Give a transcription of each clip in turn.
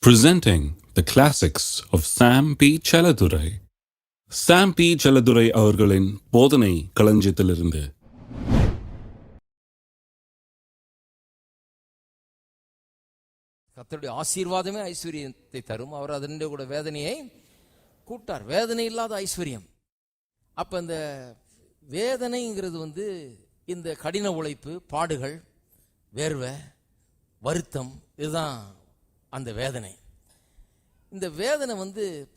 Presenting the classics of Sam P. Chaladurai. Sam P. Chaladurai அவர்களின் போதனை களஞ்சியத்திலிருந்து. கர்த்தருடைய ஆசீர்வாதமே ஐஸ்வர்யத்தை தரும். அவர் அதனுடைய கூட வேதனையை கூட்டார். வேதனை இல்லாத ஐஸ்வர்யம். அப்ப இந்த வேதனைங்கிறது இந்த கடின உழைப்பு, பாடுகள், வேர்வை, வருத்தம், இதுதான் அந்த வேதனை. இந்த வேதனை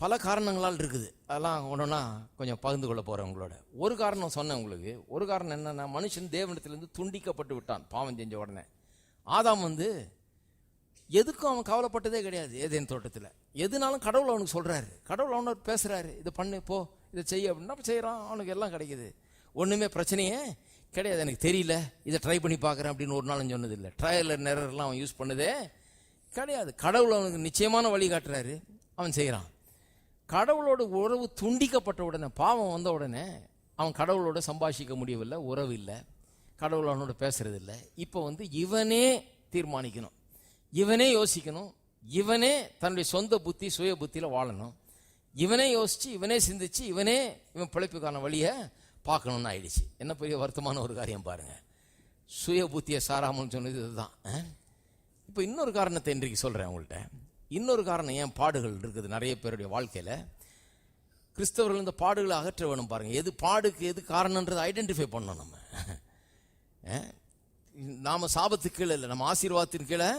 பல காரணங்களால் இருக்குது. அதெல்லாம் ஒன்றுனா கொஞ்சம் பகிர்ந்து கொள்ள போகிறேன் உங்களோட. ஒரு காரணம் சொன்னேன் உங்களுக்கு. ஒரு காரணம் என்னன்னா, மனுஷன் தேவனிடத்திலிருந்து துண்டிக்கப்பட்டு விட்டான் பாவம் செஞ்ச உடனே. ஆதாம் எதுக்கும் அவன் கவலைப்பட்டதே கிடையாது. ஏதேன் தோட்டத்தில் எதுனாலும் கடவுள் அவனுக்கு சொல்கிறாரு, கடவுள் அவனை பேசுகிறாரு, இதை பண்ணு, போ, இதை செய்ய அப்படின்னா செய்கிறான். அவனுக்கு எல்லாம் கிடைக்குது, ஒன்றுமே பிரச்சனையே கிடையாது. எனக்கு தெரியல, இதை ட்ரை பண்ணி பார்க்குறேன் அப்படின்னு ஒரு நாளும் சொன்னதில்லை. ட்ரையல் எரர்லாம் அவன் யூஸ் பண்ணதே கிடையாது. கடவுள் அவனுக்கு நிச்சயமான வழி காட்டுறாரு, அவன் செய்கிறான். கடவுளோட உறவு துண்டிக்கப்பட்ட உடனே, பாவம் வந்த உடனே அவன் கடவுளோட சம்பாஷிக்க முடியவில்லை, உறவு இல்லை, கடவுள் அவனோட பேசுறதில்லை. இப்போ இவனே தீர்மானிக்கணும், இவனே யோசிக்கணும், இவனே தன்னுடைய சொந்த புத்தி சுய புத்தியில் வாழணும், இவனே யோசிச்சு, இவனே சிந்திச்சு, இவன் பிழைப்புக்கான வழியை பார்க்கணும்னு ஆயிடுச்சு. என்ன பெரிய வருத்தமான ஒரு காரியம் பாருங்க. சுய புத்தியை சாராமன்னு சொன்னது இதுதான். இப்போ இன்னொரு காரணத்தை இன்றைக்கு சொல்கிறேன் உங்கள்கிட்ட. இன்னொரு காரணம் ஏன் பாடுகள் இருக்குது நிறைய பேருடைய வாழ்க்கையில். கிறிஸ்தவர்கள் இந்த பாடுகளை அகற்ற வேணும் பாருங்க. எது பாடுக்கு எது காரணன்றதை ஐடென்டிஃபை பண்ணணும். நாம் சாபத்துக்கு கீழே இல்லை, நம்ம ஆசீர்வாதத்தின் கீழே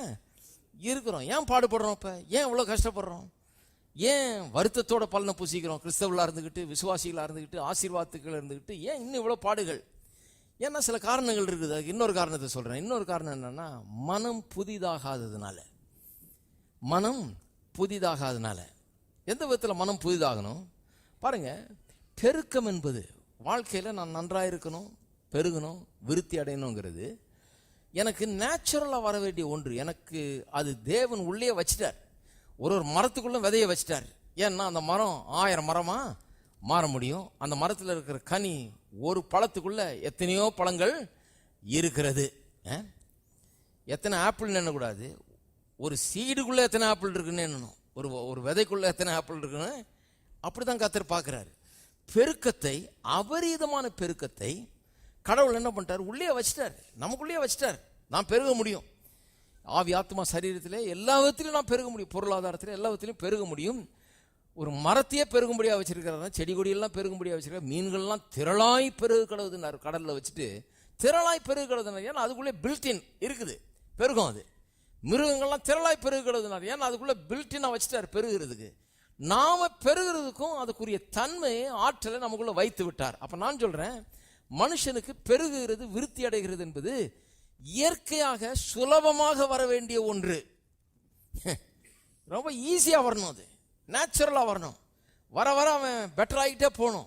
இருக்கிறோம். ஏன் பாடுபடுறோம்? இப்போ ஏன் இவ்வளோ கஷ்டப்படுறோம்? ஏன் வருத்தத்தோட பலனை பூசிக்கிறோம்? கிறிஸ்தவர்களாக இருந்துக்கிட்டு, விசுவாசிகளாக இருந்துக்கிட்டு, ஆசீர்வாதத்துக்கள் இருந்துக்கிட்டு ஏன் இன்னும் இவ்வளோ பாடுகள்? ஏன்னா சில காரணங்கள் இருக்குது. அதுக்கு இன்னொரு காரணத்தை சொல்கிறேன். இன்னொரு காரணம் என்னன்னா, மனம் புதிதாகாததுனால. மனம் புதிதாகாததுனால. எந்த விதத்தில் மனம் புதிதாகணும் பாருங்க. பெருக்கம் என்பது வாழ்க்கையில் நான் நன்றாக இருக்கணும், பெருகணும், விருத்தி அடையணுங்கிறது எனக்கு நேச்சுரலாக வர வேண்டிய ஒன்று. எனக்கு அது தேவன் உள்ளே வச்சிட்டார். ஒரு மரத்துக்குள்ள விதைய வச்சிட்டார். ஏன்னா அந்த மரம் 1000 மரமா மாற முடியும். அந்த மரத்தில் இருக்கிற கனி, ஒரு பழத்துக்குள்ள எத்தனையோ பழங்கள் இருக்கிறது. எத்தனை ஆப்பிள்னு எண்ணக்கூடாது, ஒரு சீடுக்குள்ள எத்தனை ஆப்பிள் இருக்குன்னு எண்ணணும். ஒரு விதைக்குள்ள எத்தனை ஆப்பிள் இருக்குன்னு அப்படிதான் கர்த்தர் பார்க்கிறாரு. பெருக்கத்தை, அபரீதமான பெருக்கத்தை கடவுள் என்ன பண்ணிட்டார்? உள்ளே வச்சிட்டார், நமக்குள்ளேயே வச்சிட்டார். நான் பெருக முடியும். ஆவி, ஆத்மா, சரீரத்தில் எல்லா விதத்திலையும் நான் பெருக முடியும். பொருளாதாரத்தில் எல்லா விதத்திலையும் பெருக முடியும். ஒரு மரத்தையே பெருகும்படியாக வச்சிருக்கிறாரு, செடி கொடியெல்லாம் பெருகும்படியாக வச்சிருக்காரு. மீன்கள்லாம் திரளாய் பெருகு கடவுதுன்னாரு, கடலில் வச்சுட்டு திரளாய் பெருகு கடவுதுனாரு. ஏன்னா அதுக்குள்ளே பில்டின் இருக்குது, பெருகும். அது மிருகங்கள்லாம் திரளாய் பெருகு கடவுதுனாரு. ஏன்னா அதுக்குள்ளே பில்டினாக வச்சுட்டார் பெருகிறதுக்கு. நாம பெருகிறதுக்கும் அதுக்குரிய தன்மை, ஆற்றலை நமக்குள்ள வைத்து விட்டார். அப்போ நான் சொல்றேன், மனுஷனுக்கு பெருகுகிறது, விருத்தி அடைகிறது என்பது இயற்கையாக சுலபமாக வர வேண்டிய ஒன்று. ரொம்ப ஈஸியாக வரணும், அது நேச்சுரலாக வரணும். வர வர அவன் பெட்டர் ஆகிட்டே போகணும்.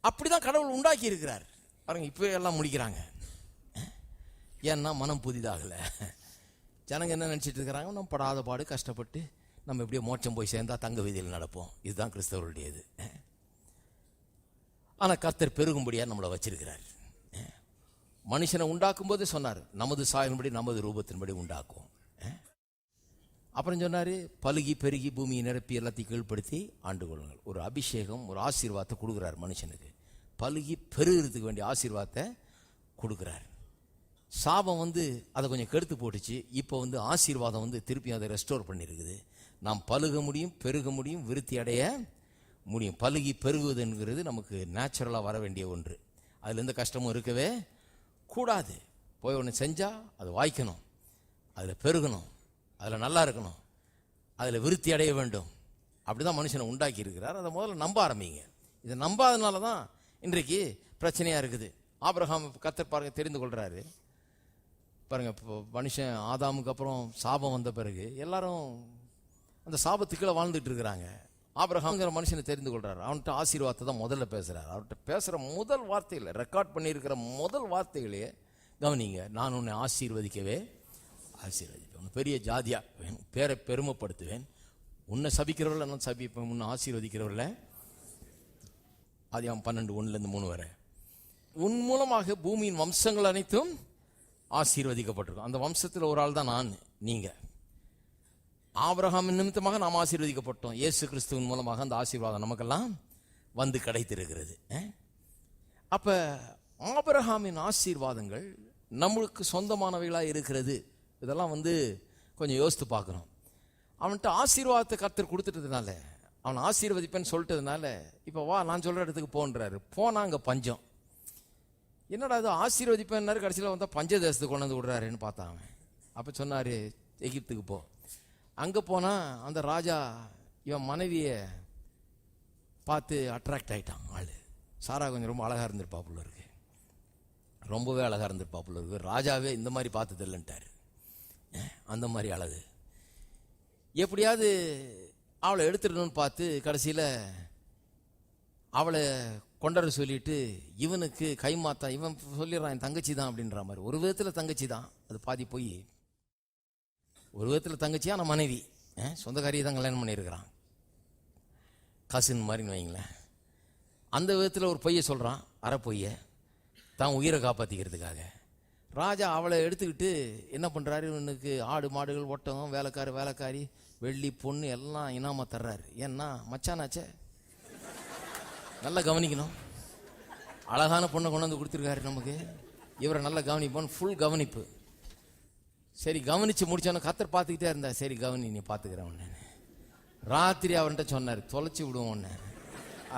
அப்படிதான் கடவுள் உண்டாக்கி இருக்கிறார் பாருங்க. இப்போ எல்லாம் முடிக்கிறாங்க. ஏன்னா மனம் புதிதாகலை. ஜனங்க என்ன நினச்சிட்டு இருக்கிறாங்க? நம்ம படாத பாடு கஷ்டப்பட்டு நம்ம எப்படியோ மோட்சம் போய் சேர்ந்தா தங்க வீதியில் நடப்போம். இதுதான் கிறிஸ்தவருடையது. ஆனால் கர்த்தர் பெருகும்படியாக நம்மளை வச்சிருக்கிறார். மனுஷனை உண்டாக்கும் போது சொன்னார், நமது சாயலின்படி நமது ரூபத்தின்படி உண்டாக்கும். அப்புறம் சொன்னார், பலுகி பெருகி பூமியை நிரப்பி எல்லாத்தையும் கீழ்ப்படுத்தி ஆண்டு கொள்ளுங்கள். ஒரு அபிஷேகம், ஒரு ஆசீர்வாதத்தை கொடுக்குறார் மனுஷனுக்கு. பலுகி பெருகிறதுக்கு வேண்டிய ஆசீர்வாதத்தை கொடுக்குறார். சாபம் அதை கொஞ்சம் கெடுத்து போட்டுச்சு. இப்போ ஆசீர்வாதம் திருப்பி அதை ரெஸ்டோர் பண்ணியிருக்குது. நாம் பலுக முடியும், பெருக முடியும், விருத்தி அடைய முடியும். பலுகி பெருகுவதுங்கிறது நமக்கு நேச்சுரலாக வர வேண்டிய ஒன்று. அதில் எந்த கஷ்டமும் இருக்கவே கூடாது. போய் ஒன்று செஞ்சால் அது வாய்க்கணும், அதில் பெருகணும், அதில் நல்லா இருக்கணும், அதில் விருத்தி அடைய வேண்டும். அப்படி தான் மனுஷனை உண்டாக்கி இருக்கிறார். அதை முதல்ல நம்ப ஆரம்பிங்க. இதை நம்பாதனால தான் இன்றைக்கு பிரச்சனையாக இருக்குது. ஆபிரகாம் கர்த்தர் பாருங்க தெரிந்து கொள்கிறாரு பாருங்க. இப்போ மனுஷன் ஆதாமுக்கு அப்புறம் சாபம் வந்த பிறகு எல்லாரும் அந்த சாபத்துக்குள்ள வாழ்ந்துட்டு இருக்கிறாங்க. ஆபிரகாம்ங்கிற மனுஷனை தெரிந்து கொள்றாரு. அவன்கிட்ட ஆசீர்வாதத்தை தான் முதல்ல பேசுறாரு. அவர்கிட்ட பேசுகிற முதல் வார்த்தையில், ரெக்கார்ட் பண்ணியிருக்கிற முதல் வார்த்தைகளே கவனிங்க. நான் உன்னை ஆசீர்வதிக்கவே ஆசீர்வதிப்பேன், பெரிய ஜாதியா பேரை பெருமைப்படுத்துவேன், உன்னை சபிக்கிறவர்கள நான் சபிப்பேன், உன்னை ஆசீர்வதிக்கிறவர்கள. ஆதியாகமம் 12:1-3 வரை. உன் மூலமாக பூமியின் வம்சங்கள் அனைத்தும் ஆசீர்வதிக்கப்பட்டிருக்கும். அந்த வம்சத்தில் ஒரு ஆள் தான் நான், நீங்க. ஆபிரகாமின் நிமித்தமாக நாம் ஆசீர்வதிக்கப்பட்டோம். இயேசு கிறிஸ்துவின் மூலமாக அந்த ஆசீர்வாதம் நமக்கெல்லாம் வந்து கிடைத்திருக்கிறது. அப்ப ஆபிரகாமின் ஆசீர்வாதங்கள் நம்மளுக்கு சொந்தமானவைகளாக இருக்கிறது. இதெல்லாம் கொஞ்சம் யோசித்து பார்க்கணும். அவன்கிட்ட ஆசீர்வாதத்தை கர்த்தர் கொடுத்துட்டதுனால, அவன் ஆசீர்வதிப்பேன்னு சொல்லிட்டதுனால, இப்போ வா நான் சொல்கிற இடத்துக்கு போன்றாரு. போனால் அங்கே பஞ்சம். என்னடா அது ஆசீர்வதிப்பேன்னாரு, கடைசியில் வந்தால் பஞ்சதேசத்துக்கு கொண்டு வந்து விடுறாருன்னு பார்த்தான் அவன். அப்போ சொன்னார், எகிப்துக்கு போ. அங்கே போனால் அந்த ராஜா இவன் மனைவியை பார்த்து அட்ராக்ட் ஆகிட்டான். ஆள் சாரா கொஞ்சம் ரொம்ப அழகாக இருந்திருப்பாப்புல இருக்கு, ரொம்பவே அழகாக இருந்திருப்பாப்புல இருக்கு. ராஜாவே இந்த மாதிரி பார்த்தது இல்லைன்ட்டார். அந்த மாதிரி அழகு. எப்படியாவது அவளை எடுத்துடணும்னு பார்த்து கடைசியில் அவளை கொண்டாட சொல்லிட்டு இவனுக்கு கைமாத்தா, இவன் சொல்லிடுறான் என் தங்கச்சி தான் அப்படின்ற மாதிரி. ஒரு விதத்தில் தங்கச்சி தான், அது பாதி போய் ஒரு விதத்தில் தங்கச்சியா நான் மனைவி, சொந்தக்காரியை தான் கல்யாணம் பண்ணியிருக்கிறான், கசின் மாதிரின்னு வைங்களேன். அந்த விதத்தில் ஒரு பொய்யை சொல்கிறான், அரை பொய்யை தான் உயிரை காப்பாற்றிக்கிறதுக்காக. ராஜா அவளை எடுத்துக்கிட்டு என்ன பண்ணுறாரு, இவனுக்கு ஆடு மாடுகள் ஒட்டகம் வேலைக்காரி வெள்ளி பொண்ணு எல்லாம் இனாம தர்றாரு. ஏன்னா மச்சானாச்சே, நல்லா கவனிக்கணும். அழகான பொண்ணை கொண்டு வந்து கொடுத்துருக்காரு நமக்கு, இவரை நல்லா கவனிப்போன்னு ஃபுல் கவனிப்பு. சரி கவனித்து முடிச்சோன்னா கர்த்தர் பார்த்துக்கிட்டே இருந்தா. சரி கவனி, நீ பார்த்துக்கிறேன் ஒன்று. ராத்திரி அவன்கிட்ட சொன்னார், தொலைச்சி விடுவோம் ஒன்று,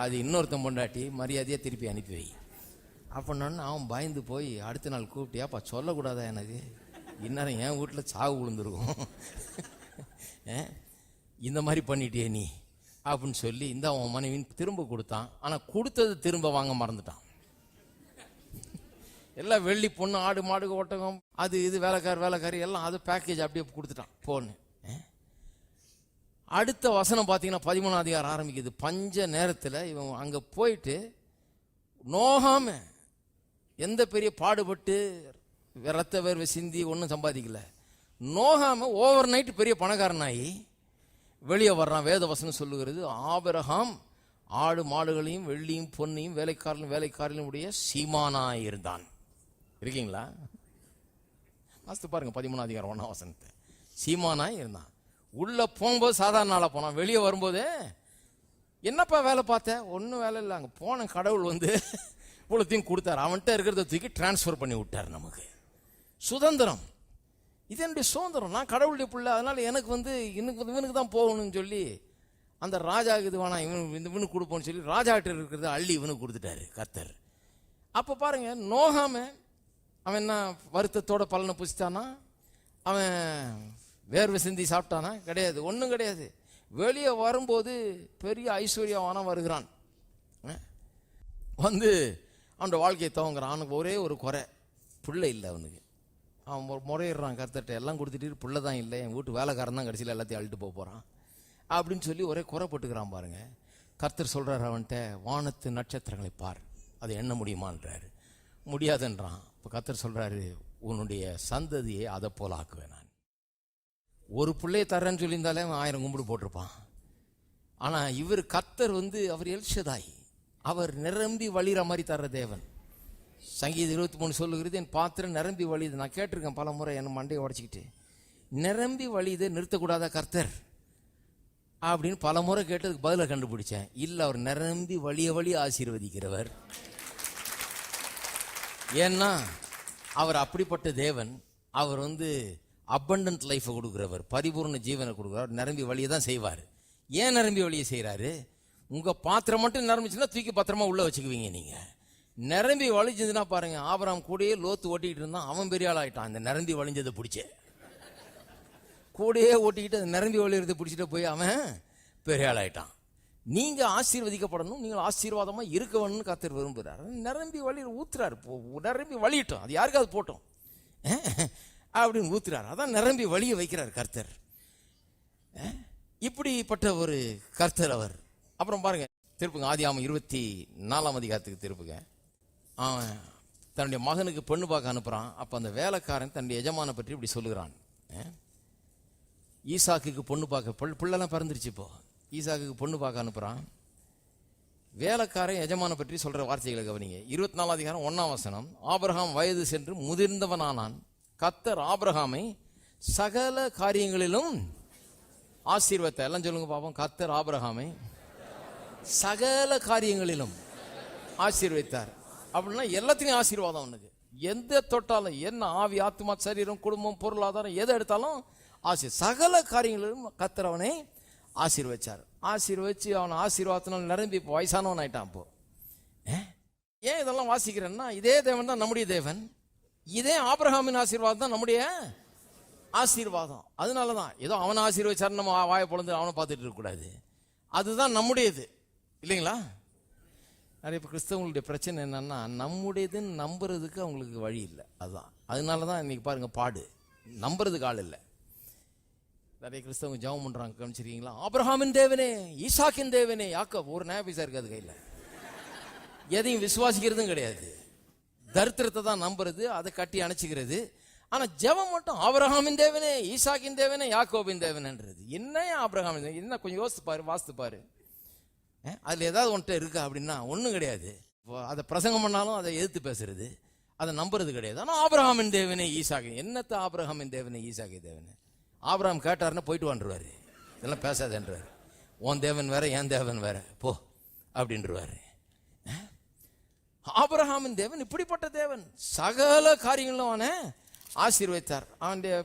அது இன்னொருத்தன் பொண்டாட்டி, மரியாதையாக திருப்பி அனுப்பி வை அப்படின்னோன்னு அவன் பயந்து போய் அடுத்த நாள் கூப்பிட்டியாப்பா சொல்லக்கூடாதா எனக்கு, இந்நேரம் என் வீட்டில் சாவு விழுந்துருக்கும், இந்த மாதிரி பண்ணிட்டியே நீ அப்படின்னு சொல்லி இந்த அவன் மனைவின்னு திரும்ப கொடுத்தான். ஆனால் கொடுத்தது திரும்ப வாங்க மறந்துட்டான். எல்லாம் வெள்ளி பொண்ணு ஆடு மாடு ஒட்டகம் அது இது வேலைக்காரி எல்லாம் அது பேக்கேஜ் அப்படியே கொடுத்துட்டான் போன்னு. அடுத்த வசனம் பார்த்தீங்கன்னா 13ஆம் அதிகாரம் ஆரம்பிக்குது. பஞ்ச நேரத்தில் இவன் அங்கே போயிட்டு நோகாம எந்த பெரிய பாடுபட்டு ரத்த வேர்வை சிந்தி ஒன்றும் சம்பாதிக்கல, நோகாம ஓவர் நைட்டு பெரிய பணக்காரனாகி வெளியே வர்றான். வேத வசனம் சொல்லுகிறது, ஆபிரகாம் ஆடு மாடுகளையும் வெள்ளியும் பொன்னையும் வேலைக்காரனையும் உடைய சீமானாய் இருந்தான். இருக்கீங்களா? வாசித்து பாருங்க 13ஆம் அதிகாரம் 1ஆம் வசனத்தை. சீமானாய் இருந்தான். உள்ள போகும்போது சாதாரண நாளாக போனான், வெளியே வரும்போது என்னப்பா வேலை பார்த்த? ஒன்றும் வேலை இல்லை, அங்கே போன கடவுள் இவ்வளோத்தையும் கொடுத்தாரு. அவன்கிட்ட இருக்கிறத தூக்கி டிரான்ஸ்ஃபர் பண்ணி விட்டார். நமக்கு சுதந்திரம், இது என்னுடைய சுதந்திரம், நான் கடவுளுடைய பிள்ளை, அதனால எனக்கு இவனுக்கு தான் போகணும்னு சொல்லி அந்த ராஜாவுக்கு இது வேணாம் இவனுக்கு கொடுப்போம்னு சொல்லி ராஜாக்கிட்ட இருக்கிறத அள்ளி இவனுக்கு கொடுத்துட்டாரு கர்த்தர். அப்போ பாருங்க, நோகாம அவன் என்ன வருத்தத்தோட பலனை புசித்தானா? அவன் வேர்வை சிந்தி சாப்பிட்டானா? கிடையாது, ஒன்றும் கிடையாது. வெளியே வரும்போது பெரிய ஐஸ்வர்யவான வருகிறான். அவனோட வாழ்க்கையை துவங்குறான். அவனுக்கு ஒரே ஒரு குறை, பிள்ளை இல்லை அவனுக்கு. அவன் முறையிடுறான் கர்த்தர்கிட்ட, எல்லாம் கொடுத்துட்டு பிள்ளை தான் இல்லை, என் வீட்டு வேலைக்காரன் தான் கடைசியில் எல்லாத்தையும் அழுட்டு போகிறான் அப்படின்னு சொல்லி ஒரே குறை போட்டுக்கிறான் பாருங்க. கர்த்தர் சொல்கிறார் அவன்கிட்ட, வானத்து நட்சத்திரங்களை பார், அதை எண்ண முடியுமான்றாரு. முடியாதுன்றான். இப்போ கர்த்தர் சொல்கிறாரு, உன்னுடைய சந்ததியை அதை போல ஆக்குவேன் நான். ஒரு பிள்ளையை தர்றேன்னு சொல்லியிருந்தாலே அவன் 1000 கும்பிடு போட்டிருப்பான். ஆனால் இவர் கர்த்தர் அவர் எல்ஷதாய், அவர் நிரம்பி வழிகிற மாதிரி தர்ற தேவன். சங்கீதம் 23 சொல்லுகிறது, என் பாத்திரம் நிரம்பி வழியுது. நான் கேட்டிருக்கேன் பல முறை, என் மண்டையை உடச்சிக்கிட்டு, நிரம்பி வழியுது நிறுத்தக்கூடாதா கர்த்தர் அப்படின்னு பல முறை கேட்டதுக்கு பதிலை கண்டுபிடிச்சேன். இல்லை, அவர் நிரம்பி வழிய ஆசீர்வதிக்கிறவர். ஏன்னா அவர் அப்படிப்பட்ட தேவன். அவர் அபண்டன்ட் லைஃபை கொடுக்குறவர், பரிபூர்ண ஜீவனை கொடுக்குறவர். நிரம்பி வழியை தான் செய்வார். ஏன் நிரம்பி வழியை செய்கிறாரு? உங்கள் பாத்திரம் மட்டும் நிரம்பிச்சுன்னா தூக்கி பத்திரமா உள்ளே வச்சுக்குவீங்க நீங்கள். நிரம்பி வழிஞ்சதுன்னா பாருங்க, ஆபிரகாம் கூடயே லோத்து ஓட்டிக்கிட்டு இருந்தான், அவன் பெரிய ஆள் ஆகிட்டான். அந்த நிரம்பி வழிஞ்சதை பிடிச்சே கூடயே ஓட்டிக்கிட்டு அந்த நிரம்பி வழியறதை பிடிச்சிட்டு போய் அவன் பெரிய ஆள் ஆகிட்டான். நீங்கள் ஆசீர்வதிக்கப்படணும், நீங்கள் ஆசீர்வாதமாக இருக்க வேணும்னு கர்த்தர் விரும்புகிறார். நிரம்பி வழியில் ஊத்துறாரு, நிரம்பி வழியிட்டோம், அது யாருக்காவது போட்டோம் அப்படின்னு ஊத்துறாரு. அதான் நிரம்பி வழிய வைக்கிறார் கர்த்தர். இப்படிப்பட்ட ஒரு கர்த்தர் அவர். அப்புறம் பாருங்க, திருப்புங்க ஆதியாகமம் 24ஆம் அதிகாரத்துக்கு திருப்புங்க. அவன் தன்னுடைய மகனுக்கு பெண்ணு பார்க்க அனுப்புகிறான். அப்போ அந்த வேலைக்காரன் தன்னுடைய எஜமான பற்றி இப்படி சொல்லுகிறான். ஈசாக்குக்கு பொண்ணு பார்க்க, பிள்ளைலாம் பிறந்துருச்சு. இப்போ ஈசாக்குக்கு பொண்ணு பார்க்க அனுப்புகிறான். வேலைக்காரன் எஜமான பற்றி சொல்கிற வார்த்தைகளை கவனிங்க. 24ஆம் அதிகாரம் 1ஆம் வசனம். ஆபிரகாம் வயது சென்று முதிர்ந்தவனானான், கர்த்தர் ஆபிரகாமை சகல காரியங்களிலும் ஆசீர்வத்தை எல்லாம் சொல்லுங்க பாப்போம். கர்த்தர் ஆபிரகாமை சகல காரியங்களிலும் ஆசீர்வதித்தார். அப்படின்னா எல்லாத்தையும் ஆசீர்வாதம் அவனுக்கு. எந்த தொட்டாலும், என்ன ஆவி ஆத்மா சரீரம் குடும்பம் பொருளாதாரம் எதை எடுத்தாலும் சகல காரியங்களிலும் கர்த்தர் அவனை ஆசீர்வதிச்சார். ஆசீர்வதிச்சு அவனை ஆசீர்வாதத்தினால் நிரம்பி இப்போ வயசானவன் ஆயிட்டான். இப்போ ஏன் இதெல்லாம் வாசிக்கிறேன்னா, இதே தேவன் தான் நம்முடைய தேவன். இதே ஆபிரகாமின் ஆசீர்வாதம் தான் நம்முடைய ஆசீர்வாதம். அதனாலதான் ஏதோ அவனை ஆசீர்வதிச்சார் நம்ம வாயை பொழுது அவனை பார்த்துட்டு இருக்கக்கூடாது. அதுதான் நம்முடையது இல்லைங்களா? நிறைய இப்போ கிறிஸ்தவங்களுடைய பிரச்சனை என்னன்னா, நம்முடையதுன்னு நம்புறதுக்கு அவங்களுக்கு வழி இல்லை. அதுதான். அதனாலதான் இன்னைக்கு பாருங்க பாடு, நம்புறதுக்கு ஆள் இல்லை. நிறைய கிறிஸ்தவங்க ஜெபம் பண்றாங்க, கவனிச்சிருக்கீங்களா? ஆபிரகாமின் தேவனே, ஈசாக்கின் தேவனே, யாக்கோப். ஒரு நயா பைசா இருக்காது கையில. எதையும் விசுவாசிக்கிறதும் கிடையாது. தரித்திரத்தை தான் நம்புறது, அதை கட்டி அணைச்சிக்கிறது. ஆனா ஜெபம் மட்டும் ஆபிரகாமின் தேவனே, ஈசாக்கின் தேவனே, யாக்கோபின் தேவனன்றது. என்ன ஆபிரகாமின் தேவன்? என்ன கொஞ்சம் யோசித்து பாரு, வாசித்து பாரு. அதுல ஏதாவது ஒன்றை இருக்கா அப்படின்னா ஒன்றும் கிடையாது. அதை பிரசங்கம் பண்ணாலும் அதை எதிர்த்து பேசுறது, அதை நம்புறது கிடையாது. ஆனால் ஆபிரகாமின் தேவனே, ஈசாக்கு. என்னத்தை ஆபிரகாமின் தேவனே, ஈசாக்கு தேவனே? ஆபிரகாம் கேட்டாருன்னா போயிட்டு வந்துருவாரு. இதெல்லாம் பேசாதேன்றாரு. உன் தேவன் வேற, என் தேவன் வேற, போ அப்படின்றவாரு. ஆபிரகாமின் தேவன் இப்படிப்பட்ட தேவன். சகல காரியங்களும் அவனை ஆசீர்வதித்தார். அவனுடைய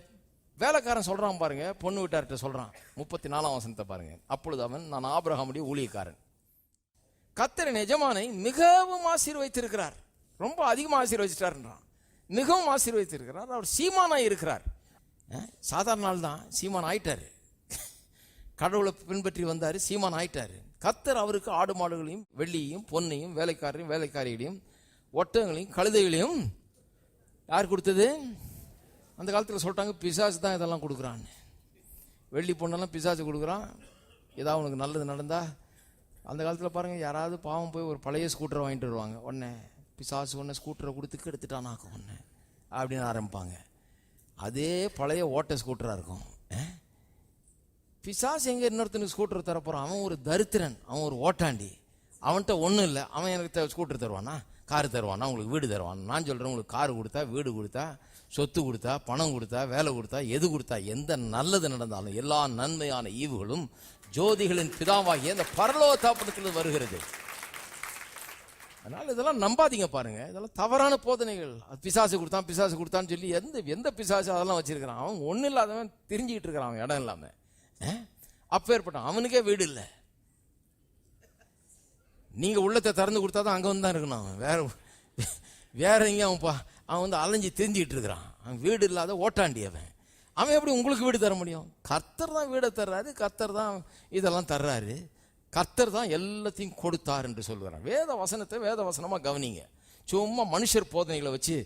வேலைக்காரன் சொல்றான் பாருங்க, பொண்ணு வீட்டார்கிட்ட சொல்றான். 34ஆம் வசனத்தை பாருங்க. அப்பொழுது அவன், நான் ஆபிரகாமுடைய ஊழியக்காரன், கர்த்தரின் எஜமானை மிகவும் ஆசீர்வதித்திருக்கிறார். ரொம்ப அதிகமாக ஆசீர்வதிச்சிட்டாருன்றான். மிகவும் ஆசீர்வதித்திருக்கிறார். அவர் சீமானாய் இருக்கிறார். சாதாரண நாள் தான் சீமான் ஆயிட்டாரு. கடவுளை பின்பற்றி வந்தாரு, சீமான் ஆயிட்டாரு. கர்த்தர் அவருக்கு ஆடு மாடுகளையும் வெள்ளியையும் பொன்னையும் வேலைக்காரையும் வேலைக்காரிகளையும் ஒட்டகங்களையும் கழுதைகளையும் யார் கொடுத்தது? அந்த காலத்தில் சொல்லிட்டாங்க பிசாசு தான் இதெல்லாம் கொடுக்குறான்னு. வெள்ளி பொண்ணெல்லாம் பிசாசு கொடுக்குறான். ஏதாவது உனக்கு நல்லது நடந்தா, அந்த காலத்தில் பாருங்கள், யாராவது பாவம் போய் ஒரு பழைய ஸ்கூட்டரை வாங்கிட்டு வருவாங்க. உடனே பிசாசு ஒன்று ஸ்கூட்டரை கொடுத்து கெடுத்துட்டானாக்கும் ஒன்று அப்படின்னு ஆரம்பிப்பாங்க. அதே பழைய ஓட்ட ஸ்கூட்டராக இருக்கும். பிசாசு எங்கே இன்னொருத்தனுக்கு ஸ்கூட்டர் தரப்போகிறான்? அவன் ஒரு தரித்திரன், அவன் ஒரு ஓட்டாண்டி. அவன்கிட்ட ஒன்றும் இல்லை. அவன் எனக்கு ஸ்கூட்டர் தருவானா, காரு தருவானா, உங்களுக்கு வீடு தருவானா? நான் சொல்கிறேன், உங்களுக்கு காரு கொடுத்தா, வீடு கொடுத்தா, சொத்து கொடுத்தா, பணம் கொடுத்தா, வேலை கொடுத்தா, எது கொடுத்தா, எந்த நல்லது நடந்தாலும் எல்லா நன்மையான ஈவுகளும் ஜோதிகளின் பிதாவாகிய அந்த பரலோக தாப்பனத்தில் வருகிறது. அதனால இதெல்லாம் நம்பாதீங்க. பாருங்க, இதெல்லாம் தவறான போதனைகள். பிசாசு கொடுத்தான், பிசாசு கொடுத்தான்னு சொல்லி எந்த பிசாசு அதெல்லாம் வச்சிருக்கிறான். அவன் ஒன்றும் இல்லாதவன் தெரிஞ்சுக்கிட்டு இருக்கிறான், அவன் இடம் இல்லாம. அப்பேற்பட்டான். அவனுக்கே வீடு இல்லை. நீங்க உள்ளத்தை திறந்து கொடுத்தாதான் அங்க வந்து தான் இருக்கணும். அவன் வேற எங்கேயும் அவன் வந்து அலைஞ்சு தெரிஞ்சுக்கிட்டு இருக்கிறான். அவன் வீடு இல்லாத ஓட்டாண்டி. அவன் எப்படி உங்களுக்கு வீடு தர முடியும்? கர்த்தர் தான் வீடை தர்றாரு, கர்த்தர் தான் இதெல்லாம் தர்றாரு, கர்த்தர் தான் எல்லாத்தையும் கொடுத்தார் என்று சொல்கிறான். வேத வசனத்தை வேத வசனமா கவனிங்க. சும்மா மனுஷர் போதனைகளை வச்சு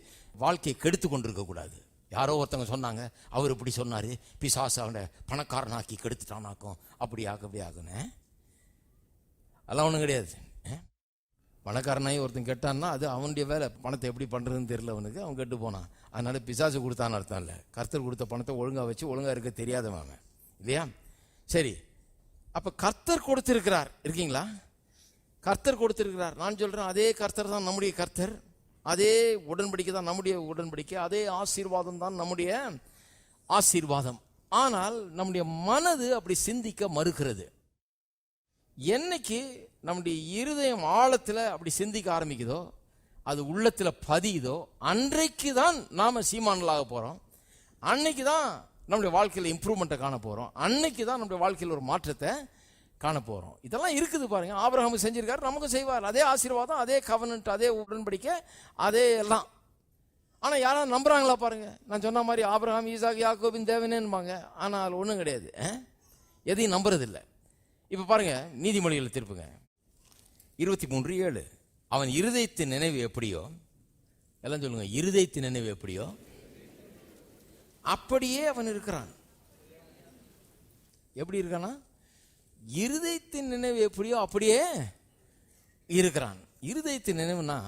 வாழ்க்கையை கெடுத்து கொண்டிருக்க கூடாது. யாரோ ஒருத்தவங்க சொன்னாங்க, அவர் இப்படி சொன்னாரு, பிசாசு அவனை பணக்காரனாக்கி கெடுத்துட்டானாக்கும், அப்படி ஆகுன்னு. அதெல்லாம் ஒன்றும் கிடையாது. பணக்காரனாகி ஒருத்தன் கெட்டான்னா அது அவனுடைய வேலை. பணத்தை எப்படி பண்ணுறதுன்னு தெரியல அவனுக்கு, அவன் கெட்டு போனான். அதனால பிசாசு கொடுத்தான்னு அர்த்தம் இல்லை. கர்த்தர் கொடுத்த பணத்தை ஒழுங்காக வச்சு ஒழுங்காக இருக்க தெரியாதவன் இல்லையா? சரி, அப்போ கர்த்தர் கொடுத்திருக்கிறார். இருக்கீங்களா? கர்த்தர் கொடுத்திருக்கிறார். நான் சொல்கிறேன், அதே கர்த்தர் தான் நம்முடைய கர்த்தர், அதே உடன்படிக்கை தான் நம்முடைய உடன்படிக்கை, அதே ஆசீர்வாதம் தான் நம்முடைய ஆசீர்வாதம். ஆனால் நம்முடைய மனது அப்படி சிந்திக்க மறுக்கிறது. என்னைக்கு நம்முடைய இருதயம் ஆழத்தில் அப்படி சிந்திக்க ஆரம்பிக்குதோ, அது உள்ளத்தில் பதியுதோ, அன்றைக்கு தான் நாம சீமானலாக போகிறோம். அன்னைக்கு தான் நம்முடைய வாழ்க்கையில் இம்ப்ரூவ்மெண்ட்டை காண போகிறோம். அன்னைக்கு தான் நம்முடைய வாழ்க்கையில் ஒரு மாற்றத்தை காண போகிறோம். இதெல்லாம் இருக்குது பாருங்க. ஆபிரகாம் செஞ்சிருக்காரு, நமக்கும் செய்வார். அதே ஆசீர்வாதம், அதே கவனன்ட், அதே உடன்படிக்கை, அதே எல்லாம். ஆனால் யாராவது நம்புறாங்களா பாருங்க? நான் சொன்ன மாதிரி ஆபிரகாம், ஈசாக்கு, யாக்கோபின் தேவனேன்பாங்க. ஆனால் ஒன்றும் கிடையாது, எதையும் நம்புறதில்லை. இப்போ பாருங்க, நீதிமொழிகளை திருப்புங்க. 23:7. அவன் இருதயத்தின் நினைவு எப்படியோ, எல்லாம் சொல்லுங்க, இருதயத்தின் நினைவு எப்படியோ அப்படியே அவன் இருக்கிறான். எப்படி இருக்கானா? இருதயத்தின் நினைவு எப்படியோ அப்படியே இருக்கிறான். இருதயத்தின் நினைவுனா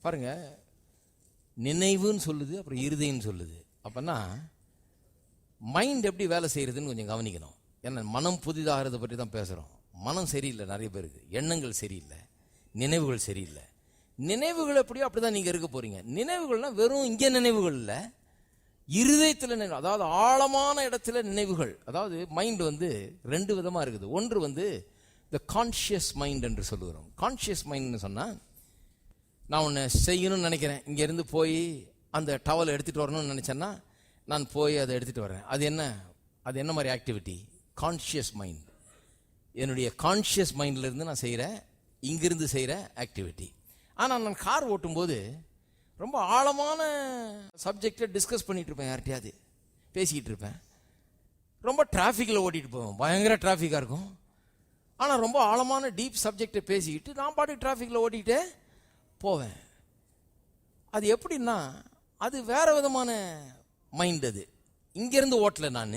பாருங்க, நினைவுன்னு சொல்லுது, அப்புறம் இருதயம்னு சொல்லுது. அப்பன்னா மைண்ட் எப்படி வேலை செய்யறதுன்னு கொஞ்சம் கவனிக்கணும். ஏன்னா மனம் புதிதாகிறத பற்றி தான் பேசுகிறோம். மனம் சரியில்லை நிறைய பேருக்கு, எண்ணங்கள் சரியில்லை, நினைவுகள் சரியில்லை. நினைவுகள் எப்படியோ அப்படிதான் நீங்கள் இருக்க போறீங்க. நினைவுகள்னா வெறும் இங்கே நினைவுகள் இல்லை, இருதயத்தில் நினைவு, அதாவது ஆழமான இடத்துல நினைவுகள். அதாவது மைண்ட் வந்து ரெண்டு விதமா இருக்குது. ஒன்று வந்து த கான்ஷியஸ் மைண்ட் என்று சொல்லுகிறோம். கான்ஷியஸ் மைண்ட்னு சொன்னா, நான் ஒன்று செய்யணும்னு நினைக்கிறேன், இங்கேருந்து போய் அந்த டவல் எடுத்துகிட்டு வரணும்னு நினச்சேன்னா நான் போய் அதை எடுத்துகிட்டு வரேன். அது என்ன மாதிரி ஆக்டிவிட்டி? Conscious mind. என்னுடைய கான்ஷியஸ் மைண்ட்லேருந்து நான் செய்கிறேன், இங்கிருந்து செய்கிற ஆக்டிவிட்டி. ஆனால் நான் கார் ஓட்டும்போது ரொம்ப ஆழமான சப்ஜெக்டை டிஸ்கஸ் பண்ணிகிட்டு இருப்பேன், யார்கிட்டையாவது பேசிக்கிட்டு இருப்பேன். ரொம்ப டிராஃபிக்கில் ஓட்டிகிட்டு போவேன், பயங்கர டிராஃபிக்காக இருக்கும். ஆனால் ரொம்ப ஆழமான டீப் சப்ஜெக்டை பேசிக்கிட்டு நான் பாட்டுக்கு டிராஃபிக்கில் ஓட்டிக்கிட்டே போவேன். அது எப்படின்னா, அது வேற விதமான மைண்ட். அது இங்கேருந்து ஓட்டலை, நான்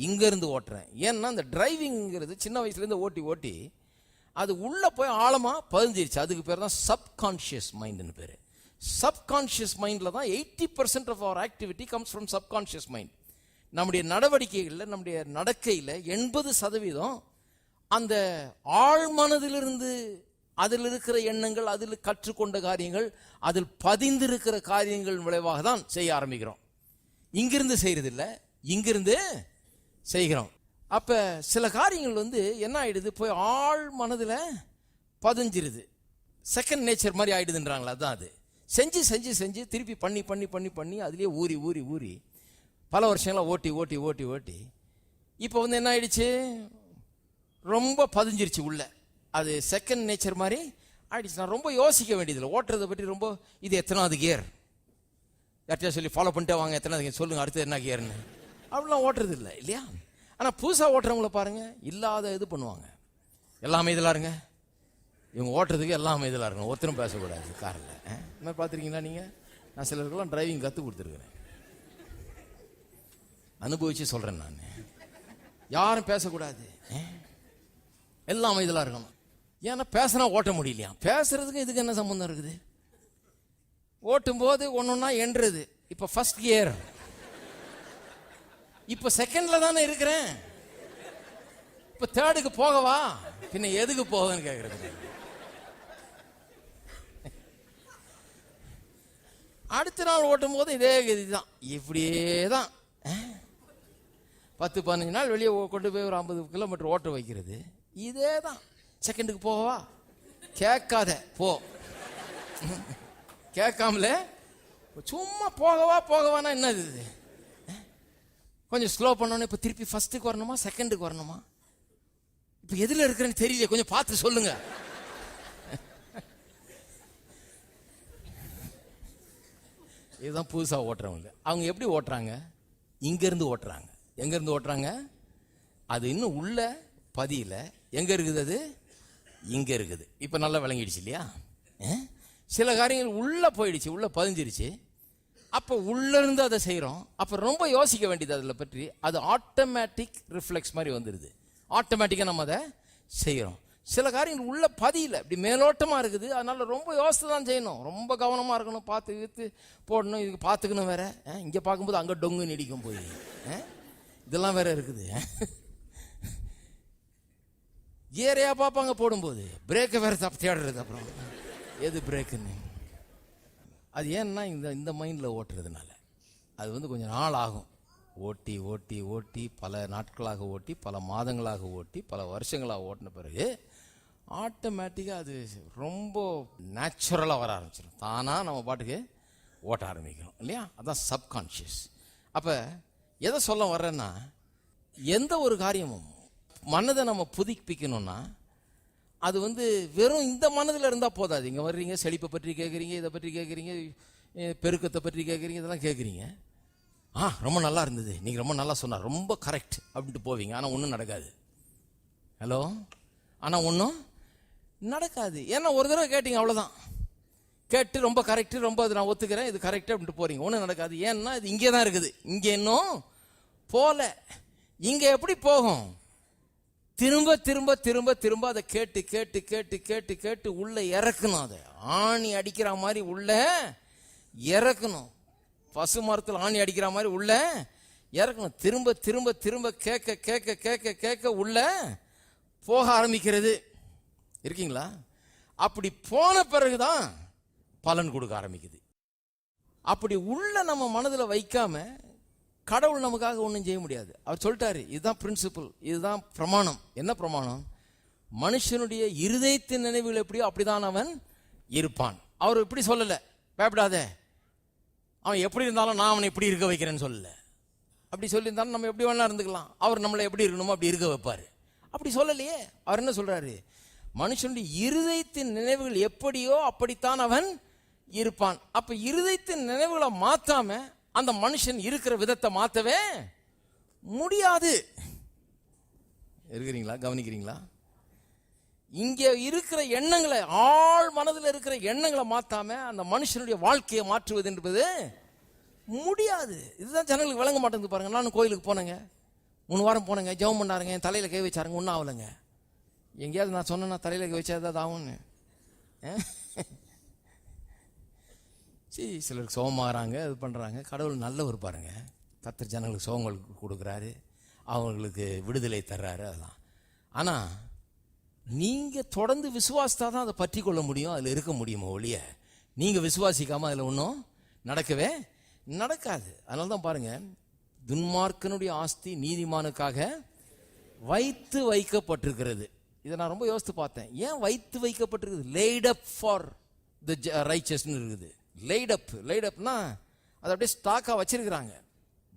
இங்கேருந்து ஓட்டுறேன். ஏன்னா அந்த டிரைவிங்கிறது சின்ன வயசுலேருந்து ஓட்டி ஓட்டி அது உள்ளே போய் ஆழமாக பதிஞ்சிருச்சு. அதுக்கு பேர் தான் சப்கான்ஷியஸ் மைண்டுன்னு பேர். சப்கான்ஷியஸ் மைண்டில் தான் 80% of our activity comes from subconscious mind. நம்முடைய நடவடிக்கைகளில், நம்முடைய நடக்கையில் 80% அந்த ஆழ்மனதிலிருந்து, அதில் இருக்கிற எண்ணங்கள், அதில் கற்றுக்கொண்ட காரியங்கள், அதில் பதிந்திருக்கிற காரியங்கள் விளைவாக தான் செய்ய ஆரம்பிக்கிறோம். இங்கிருந்து செய்யறதில்ல, இங்கிருந்து செய்கிறோம். அப்ப சில காரியங்கள் வந்து என்ன ஆயிடுது, போய் ஆழ் மனதில் பதிஞ்சிருது. செகண்ட் நேச்சர் மாதிரி ஆயிடுதுன்றாங்களா, அதான் அது. செஞ்சு செஞ்சு செஞ்சு திருப்பி பண்ணி பண்ணி பண்ணி பண்ணி அதுலேயே ஊறி ஊறி ஊறி பல வருஷங்களாக ஓட்டி ஓட்டி ஓட்டி ஓட்டி இப்போ வந்து என்ன ஆயிடுச்சு, ரொம்ப பதிஞ்சிருச்சு உள்ள. அது செகண்ட் நேச்சர் மாதிரி ஆயிடுச்சு. நான் ரொம்ப யோசிக்க வேண்டியதில்லை ஓட்டுறதை பற்றி. ரொம்ப இது எத்தனாவது கியர், யார்கிட்டயா சொல்லி ஃபாலோ பண்ணிட்டே வாங்க, எத்தனாவது கியர் சொல்லுங்க, அடுத்து என்ன கியர்னு, அப்படிலாம் ஓட்டுறது இல்லை இல்லையா. ஆனால் புதுசாக ஓட்டுறவங்கள பாருங்க, இல்லாத இது பண்ணுவாங்க. எல்லாமே இதெல்லாம் இருங்க, இவங்க ஓட்டுறதுக்கு எல்லாமே இதெல்லாம் இருக்கணும், ஒருத்தரும் பேசக்கூடாது காரில். இந்த மாதிரி பார்த்துருக்கீங்களா நீங்கள்? நான் சிலருக்கெல்லாம் டிரைவிங் கற்றுக் கொடுத்துருக்குறேன், அனுபவிச்சு சொல்கிறேன். நான் யாரும் பேசக்கூடாது, எல்லாம் இதெல்லாம் இருக்கணும். ஏன்னா பேசினா ஓட்ட முடியலையா, பேசுறதுக்கு இதுக்கு என்ன சம்பந்தம் இருக்குது? ஓட்டும் போது ஒன்னொன்னா என்றது. இப்ப ஃபர்ஸ்ட் கியர், இப்ப செகண்ட்ல தானே இருக்கிறேன், இப்ப தேர்டுக்கு போகவா, பின்ன எதுக்கு போகன்னு கேக்குறது. அடுத்த நாள் ஓட்டும் போது இதே கதிதான், இப்படியே தான் 10-15 நாள் வெளியே கொண்டு போய் ஒரு 50 கிலோமீட்டர் ஓட்ட வைக்கிறது. இதே தான். செகண்டுக்கு போகவா, கேட்காத போ, கேட்காமல சும்மா போகவா போகவானா என்ன இது? கொஞ்சம் ஸ்லோ பண்ணணும். இப்போ திருப்பி ஃபர்ஸ்ட்டுக்கு வரணுமா, செகண்டுக்கு வரணுமா, இப்போ எதில் இருக்கிறேன்னு தெரியல, கொஞ்சம் பார்த்து சொல்லுங்க. இதுதான் புதுசாக ஓட்டுறவங்க. அவங்க எப்படி ஓட்டுறாங்க, இங்கேருந்து ஓட்டுறாங்க. எங்கேருந்து ஓட்டுறாங்க, அது இன்னும் உள்ள பதியில. எங்கே இருக்குது அது, இங்கே இருக்குது. இப்போ நல்லா விளங்கிடுச்சு இல்லையா? சில காரியங்கள் உள்ளே போயிடுச்சு, உள்ளே பதிஞ்சிருச்சு. அப்போ உள்ளேருந்து அதை செய்கிறோம். அப்போ ரொம்ப யோசிக்க வேண்டியது அதில் பற்றி. அது ஆட்டோமேட்டிக் ரிஃப்ளெக்ஸ் மாதிரி வந்துடுது. ஆட்டோமேட்டிக்காக நம்ம அதை செய்கிறோம். சில காரியங்கள் உள்ள பதியில இப்படி மேலோட்டமாக இருக்குது, அதனால ரொம்ப யோசித்து தான் செய்யணும், ரொம்ப கவனமாக இருக்கணும், பார்த்து இழுத்து போடணும். இதுக்கு பார்த்துக்கணும் வேற, இங்கே பார்க்கும்போது அங்கே டொங்கு நீடிக்கும் போய் இதெல்லாம் வேற இருக்குது. கியரையா பார்ப்பாங்க போடும்போது, பிரேக்கை வேற தப்பு தேடுறது. அப்புறம் எது பிரேக்குன்னு, அது ஏன்னா இந்த மைண்டில் ஓட்டுறதுனால அது வந்து கொஞ்சம் நாள் ஆகும். ஓட்டி ஓட்டி ஓட்டி பல நாட்களாக ஓட்டி, பல மாதங்களாக ஓட்டி, பல வருஷங்களாக ஓட்டின பிறகு ஆட்டோமேட்டிக்காக அது ரொம்ப நேச்சுரலாக வர ஆரம்பிச்சிடும். தானாக நம்ம பாட்டுக்கு ஓட்ட ஆரம்பிக்கிறோம் இல்லையா? அதான் சப்கான்ஷியஸ். அப்போ எதை சொல்ல வர்றேன்னா, எந்த ஒரு காரியமும் மனதை நம்ம புதுப்பிக்கணும்னா அது வந்து வெறும் இந்த மனதில் இருந்தால் போதாது. இங்கே வர்றீங்க, செழிப்பை பற்றி கேட்குறீங்க, இதை பற்றி கேட்குறீங்க, பெருக்கத்தை பற்றி கேட்குறீங்க, இதெல்லாம் கேட்குறீங்க. ரொம்ப நல்லா இருந்தது, நீங்கள் ரொம்ப நல்லா சொன்னார், ரொம்ப கரெக்ட் அப்படின்ட்டு போவீங்க. ஆனால் ஒன்றும் நடக்காது. ஹலோ, ஆனால் ஒன்றும் நடக்காது. ஏன்னா ஒரு தடவை கேட்டீங்க, அவ்வளோதான். கேட்டு ரொம்ப கரெக்டு, ரொம்ப அது நான் ஒத்துக்கிறேன், இது கரெக்டு அப்படின்ட்டு போகிறீங்க, ஒன்றும் நடக்காது. ஏன்னா இது இங்கே தான் இருக்குது, இங்கே இன்னும் போல. இங்கே எப்படி போகும்? திரும்ப திரும்ப திரும்ப திரும்ப அதை கேட்டு கேட்டு கேட்டு கேட்டு கேட்டு உள்ள இறக்கணும். அதை ஆணி அடிக்கிற மாதிரி உள்ள இறக்கணும். பசு மரத்தில் ஆணி அடிக்கிற மாதிரி உள்ள இறக்கணும். திரும்ப திரும்ப திரும்ப கேட்க கேட்க கேட்க கேட்க உள்ள போக ஆரம்பிக்கிறது. இருக்கீங்களா? அப்படி போன பிறகுதான் பலன் கொடுக்க ஆரம்பிக்குது. அப்படி உள்ள நம்ம மனதில் வைக்காம கடவுள் நமக்காக ஒன்றும் செய்ய முடியாது. அவர் சொல்லிட்டாரு, இதுதான் பிரின்சிபல், இதுதான் பிரமாணம். என்ன பிரமாணம்? மனுஷனுடைய இருதயத்தின் நினைவுகள் எப்படியோ அப்படிதான் அவன் இருப்பான். அவர் இப்படி சொல்லல, பயப்படாத, அவன் எப்படி இருந்தாலும் நான் அவனை இப்படி இருக்க வைக்கிறேன்னு சொல்லல. அப்படி சொல்லியிருந்தாலும் நம்ம எப்படி வேணா இருந்துக்கலாம். அவர் நம்மளை எப்படி இருக்கணுமோ அப்படி இருக்க வைப்பாரு. அப்படி சொல்லலையே. அவர் என்ன சொல்றாரு? மனுஷனுடைய இருதயத்தின் நினைவுகள் எப்படியோ அப்படித்தான் அவன் இருப்பான். அப்ப இருதயத்தின் நினைவுகளை மாத்தாம அந்த மனுஷன் இருக்கிற விதத்தை மாத்தவே முடியாது. இருக்கிறீங்களா? கவனிக்கிறீங்களா? இங்க இருக்கிற எண்ணங்களை, ஆழ் மனதில் இருக்கிற எண்ணங்களை மாத்தாம அந்த மனுஷனுடைய வாழ்க்கையை மாற்றுவது என்பது முடியாது. இதுதான் ஜனங்களுக்கு விளங்க மாட்டேங்குது பாருங்க. நானும் கோயிலுக்கு போனேங்க, 3 வாரம் போனேங்க, ஜெபம் பண்ணாருங்க, என் தலையில கை வச்சாருங்க, ஒன்றும் ஆகலைங்க. எங்கேயாவது நான் சொன்னேன்னா தலையில கை வச்சா ஏதாவது ஆகும்னு? சரி, சிலருக்கு சோகமாகறாங்க, இது பண்ணுறாங்க. கடவுள் நல்லவர் பாருங்க. கர்த்தர் ஜனங்களுக்கு சோகங்களுக்கு கொடுக்குறாரு, அவங்களுக்கு விடுதலை தர்றாரு, அதெல்லாம். ஆனால் நீங்கள் தொடர்ந்து விசுவாசித்தா தான் அதை பற்றி கொள்ள முடியும், அதில் இருக்க முடியுமோ ஒழிய நீங்கள் விசுவாசிக்காமல் அதில் ஒன்றும் நடக்கவே நடக்காது. அதனால தான் பாருங்க, துன்மார்க்கனுடைய ஆஸ்தி நீதிமானுக்காக வைத்து வைக்கப்பட்டிருக்கிறது. இதை நான் ரொம்ப யோசித்து பார்த்தேன். ஏன் வைத்து வைக்கப்பட்டிருக்குது? லேட் அப் ஃபார் த ரைச்சஸ்ன்னு இருக்குது. லேட் அப்னா அதை அப்படியே ஸ்டாக்காக வச்சிருக்கிறாங்க.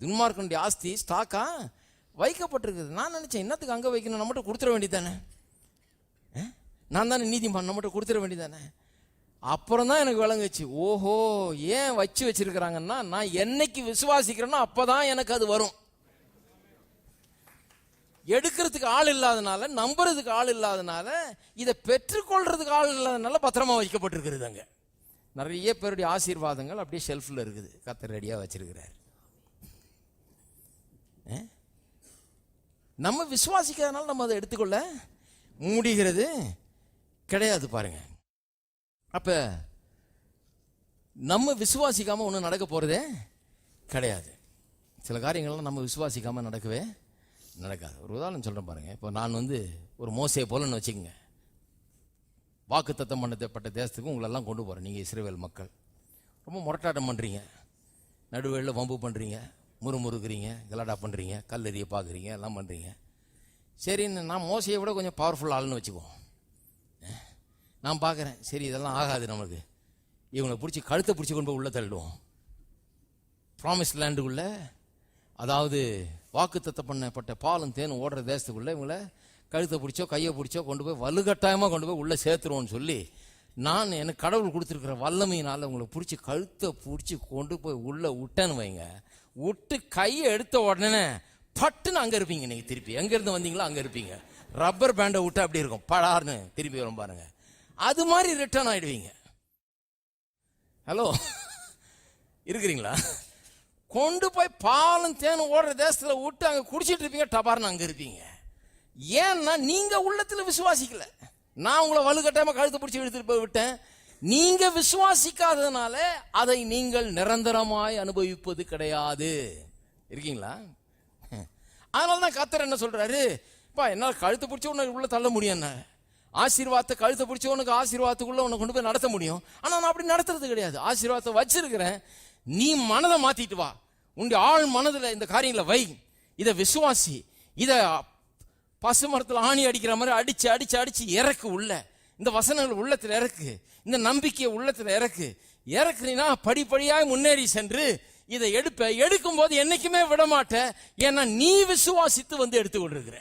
துன்மார்க்கனுடைய ஆஸ்தி ஸ்டாக்கா வைக்கப்பட்டிருக்குது. நான் நினைச்சேன், என்னத்துக்கு அங்கே வைக்கணும், நம்மகிட்ட கொடுத்துட வேண்டியதானே, நான் தானே நீதிமான், நம்மகிட்ட கொடுத்துட வேண்டியதானே. அப்புறம் தான் எனக்கு விளங்குச்சு, ஓஹோ ஏன் வச்சிருக்கிறாங்கன்னா, நான் என்னைக்கு விசுவாசிக்கிறேன்னா அப்பதான் எனக்கு அது வரும். எடுக்கிறதுக்கு ஆள் இல்லாதனால, நம்புறதுக்கு ஆள் இல்லாதனால, இதை பெற்றுக்கொள்றதுக்கு ஆள் இல்லாதனால பத்திரமா வைக்கப்பட்டிருக்கிறது. அங்க நிறைய பேருடைய ஆசீர்வாதங்கள் அப்படியே ஷெல்ஃபில் இருக்குது, கர்த்தர் ரெடியா வச்சிருக்கிறார். நம்ம விசுவாசிக்கிறதுனால நம்ம அதை எடுத்துக்கொள்ள முடிகிறது கிடையாது பாருங்க. அப்ப நம்ம விசுவாசிக்காம ஒன்றும் நடக்க போறதே கிடையாது. சில காரியங்கள்லாம் நம்ம விசுவாசிக்காம நடக்கவே நடக்காது. ஒரு உதாரணம் சொல்றேன் பாருங்க. இப்போ நான் ஒரு மோசே போலன்னு வச்சுக்கோங்க, வாக்கு தத்தம் பண்ணப்பட்ட தேசத்துக்கு உங்களெல்லாம் கொண்டு போறேன். நீங்க இஸ்ரவேல் மக்கள் ரொம்ப முரட்டாட்டம் பண்றீங்க, நடுவேளில் வம்பு பண்றீங்க, முறுமுறுக்கிறீங்க, கலாட்டா பண்றீங்க, கல்லெறிய பார்க்குறீங்க, எல்லாம் பண்றீங்க. சரி, நான் மோசையை விட கொஞ்சம் பவர்ஃபுல் ஆளுன்னு வச்சுக்குவோம். நான் பார்க்குறேன், சரி இதெல்லாம் ஆகாது நமக்கு, இவங்களை பிடிச்சி கழுத்தை பிடிச்சி கொண்டு போய் உள்ளே தள்ளிடுவோம். ப்ராமிஸ் லேண்டுக்குள்ள, அதாவது வாக்கு தத்தம் பண்ணப்பட்ட பாலும் தேனும் ஓடுற தேசத்துக்குள்ள இவங்களை கழுத்தை பிடிச்சோ கையை பிடிச்சோ கொண்டு போய் வலுக்கட்டாயமாக கொண்டு போய் உள்ளே சேர்த்துருவோன்னு சொல்லி, நான் எனக்கு கடவுள் கொடுத்துருக்கிற வல்லமையினால் உங்களை பிடிச்சி கழுத்தை பிடிச்சி கொண்டு போய் உள்ளே விட்டேன்னு வைங்க. விட்டு கையை எடுத்த உடனே பட்டுன்னு அங்கே இருப்பீங்க. நீங்கள் திருப்பி எங்கேருந்து வந்தீங்களோ அங்கே இருப்பீங்க. ரப்பர் பேண்டை விட்டு அப்படி இருக்கும், படார்னு திருப்பி வரும் பாருங்க. அது மாதிரி ரிட்டர்ன் ஆயிடுவீங்க. ஹலோ, இருக்கிறீங்களா? கொண்டு போய் பாலும் தேனும் ஓடுற தேசத்துல விட்டு அங்க குடிச்சிட்டு இருப்பீங்க, டபார்னு அங்க இருப்பீங்க. ஏன்னா நீங்க உள்ளத்துல விசுவாசிக்கல. நான் உங்களை வலுக்கட்டாயமா கழுத்தை பிடிச்சி எடுத்துட்டு போய் விட்டேன். நீங்க விசுவாசிக்காததுனால அதை நீங்கள் நிரந்தரமாய் அனுபவிப்பது கிடையாது. இருக்கீங்களா? அதனாலதான் கர்த்தர் என்ன சொல்றாரு, என்னால கழுத்தை பிடிச்ச உன்னை உள்ள தள்ள முடியும், என்ன ஆசீர்வாதத்தை கழுத்தை பிடிச்ச உனக்கு ஆசீர்வாதத்துக்குள்ள உன்னை கொண்டு போய் நடத்த முடியும். ஆனா நான் அப்படி நடத்துறது கிடையாது. ஆசீர்வாதத்தை வச்சிருக்கிறேன், நீ மனதை மாத்திட்டு வா, உன்னுடைய ஆழ் மனதில் இந்த காரியங்களை வை, இதை விசுவாசி, இதை பசுமரத்தில் ஆணி அடிக்கிற மாதிரி அடிச்சு அடிச்சு அடிச்சு இறக்கு உள்ள, இந்த வசனங்கள் உள்ளத்தில் இறக்கு, இந்த நம்பிக்கையை உள்ளத்தில் இறக்கு. இறக்குறீன்னா படிப்படியாய் முன்னேறி சென்று இதை எடுக்கும் போது என்னைக்குமே விட மாட்டேன். ஏன்னா நீ விசுவாசித்து எடுத்துக்கொண்டிருக்கிற.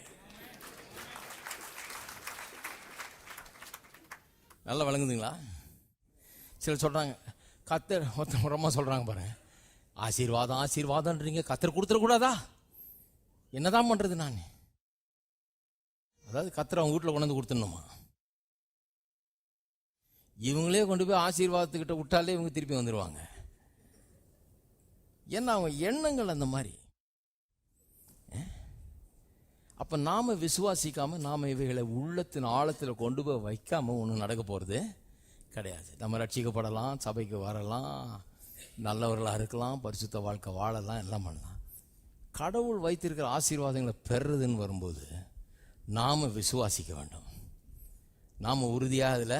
நல்லா வழங்குதுங்களா? சிலர் சொல்றாங்க, கர்த்தர் ஒருத்தரமா சொல்றாங்க பாருங்க, ஆசீர்வாதம் ஆசீர்வாதம்ன்றீங்க, கர்த்தர் கொடுத்துடக்கூடாதா? என்னதான் பண்றது நான்? அதாவது கர்த்தர் அவங்க வீட்டில் கொண்டு வந்து கொடுத்துடணுமா? இவங்களே கொண்டு போய் ஆசீர்வாதத்துக்கிட்ட விட்டாலே இவங்க திருப்பி வந்துடுவாங்க. ஏன்னா அவங்க எண்ணங்கள் அந்த மாதிரி. அப்ப நாம விசுவாசிக்காம நாம இவைகளை உள்ளத்தின் ஆழத்தில் கொண்டு போய் வைக்காம ஒன்றும் நடக்க போறது கிடையாது. நம்ம ரட்சிக்கப்படலாம், சபைக்கு வரலாம், நல்லவர்களாக இருக்கலாம், பரிசுத்த வாழ்க்கை வாழலாம், எல்லாம் பண்ணலாம். கடவுள் வைத்திருக்கிற ஆசீர்வாதங்களை பெறுறதுன்னு வரும்போது நாம விசுவாசிக்க வேண்டும், நாம உறுதியாக அதில்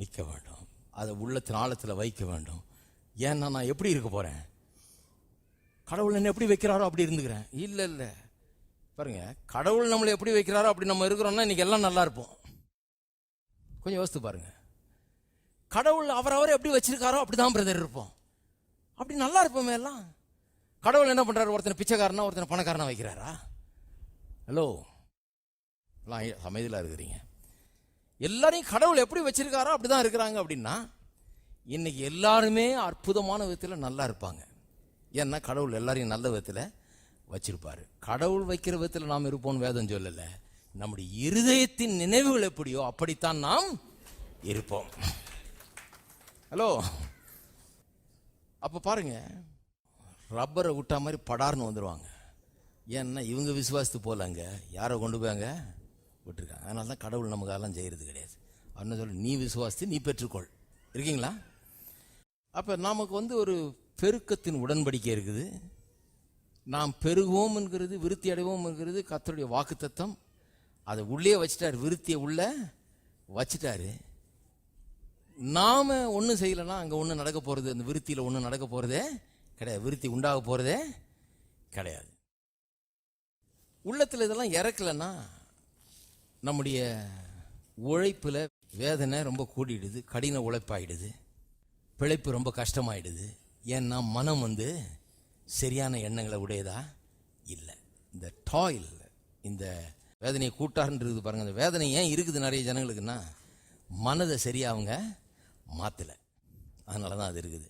நிற்க வேண்டும், அதை உள்ளத்தின் ஆழத்தில் வைக்க வேண்டும். ஏன்னா நான் எப்படி இருக்க போறேன்? கடவுள் என்ன எப்படி வைக்கிறாரோ அப்படி இருந்துக்கிறேன். இல்லை இல்லை, பாருங்க, கடவுள் நம்மளை எப்படி வைக்கிறாரோ அப்படி நம்ம இருக்கிறோம்னா இன்னைக்கு எல்லாம் நல்லா இருப்போம். கொஞ்சம் யோசித்து பாருங்க. கடவுள் அவரவரை எப்படி வச்சிருக்காரோ அப்படிதான் பிரதர் இருப்போம். அப்படி நல்லா இருப்போமே எல்லாம். கடவுள் என்ன பண்றாரு? ஒருத்தனை பிச்சைக்காரனா ஒருத்தனை பணக்காரனா வைக்கிறாரா? ஹலோ, எல்லாம் அமைதியில் இருக்கிறீங்க. எல்லாரையும் கடவுள் எப்படி வச்சிருக்காரோ அப்படிதான் இருக்கிறாங்க. அப்படின்னா இன்னைக்கு எல்லாருமே அற்புதமான விதத்தில் நல்லா இருப்பாங்க. ஏன்னா கடவுள் எல்லாரையும் நல்ல விதத்தில் வச்சிருப்பாரு. கடவுள் வைக்கிற விதத்தில் நாம் இருப்போம் வேதம் சொல்லல. நம்முடைய இருதயத்தின் நினைவுகள் எப்படியோ அப்படித்தான் நாம் இருப்போம். ஹலோ, அப்ப பாருங்க, ரப்பரை விட்டா மாதிரி படார்னு வந்துடுவாங்க. ஏன்னா இவங்க விசுவாசத்து போலங்க யாரை கொண்டு போயாங்க விட்டுருக்காங்க. அதனால தான் கடவுள் நமக்கு அதெல்லாம் செய்கிறது கிடையாது. அப்படின்னு சொல்லி நீ விசுவாசத்து நீ பெற்றுக்கொள். இருக்கீங்களா? அப்போ நமக்கு ஒரு பெருக்கத்தின் உடன்படிக்கை இருக்குது. நாம் பெருகுவோம் என்கிறது, விருத்தி அடைவோம் என்கிறது கர்த்தருடைய வாக்குத்தத்தம். அதை உள்ளே வச்சுட்டாரு, விருத்தியை உள்ள வச்சுட்டாரு. நாம ஒன்றும் செய்யலைன்னா அங்கே ஒன்றும் நடக்க போகிறது, அந்த விருத்தியில் ஒன்றும் நடக்க போகிறதே கிடையாது. விருத்தி உண்டாக போகிறதே கிடையாது. உள்ளத்தில் இதெல்லாம் இறக்கலைன்னா நம்முடைய உழைப்பில் வேதனை ரொம்ப கூடிடுது, கடின உழைப்பாயிடுது, பிழைப்பு ரொம்ப கஷ்டமாயிடுது. ஏன்னா மனம் சரியான எண்ணங்களை உடையதா இல்லை. இந்த டாயில், இந்த வேதனையை கூட்டாருன்றது பாருங்க. இந்த வேதனை ஏன் இருக்குது நிறைய ஜனங்களுக்குன்னா மனதை சரியா அவங்க மாற்றலை. அதனால தான் அது இருக்குது.